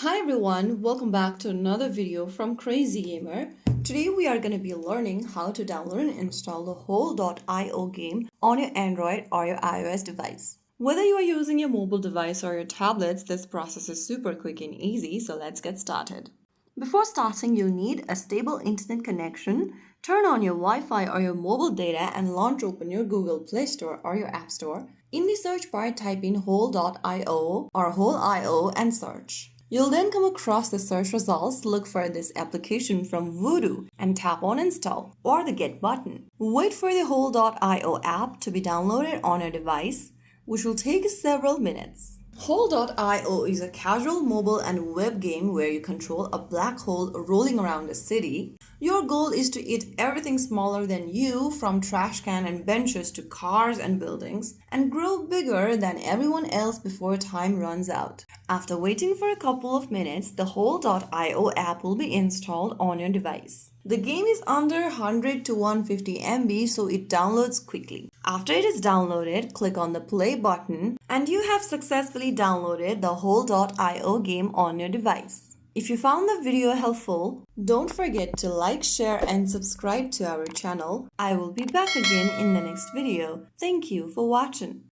Hi everyone, welcome back to another video from Crazy Gamer. Today we are going to be learning how to download and install the Whole.io game on your Android or your iOS device. Whether you are using your mobile device or your tablets, this process is super quick and easy, so let's get started. Before starting, you'll need a stable internet connection. Turn on your Wi-Fi or your mobile data and launch open your Google Play Store or your App Store. In the search bar, type in Whole.io or Whole.io and search. You'll then come across the search results, look for this application from Voodoo and tap on install or the get button. Wait for the Whole.io app to be downloaded on your device, which will take several minutes. Whole.io is a casual mobile and web game where you control a black hole rolling around a city. Your goal is to eat everything smaller than you, from trash can and benches to cars and buildings, and grow bigger than everyone else before time runs out. After waiting for a couple of minutes, the Whole.io app will be installed on your device. The game is under 100 to 150 MB, so it downloads quickly. After it is downloaded, click on the play button and you have successfully downloaded the Whole.io game on your device. If you found the video helpful, don't forget to like, share and subscribe to our channel. I will be back again in the next video. Thank you for watching.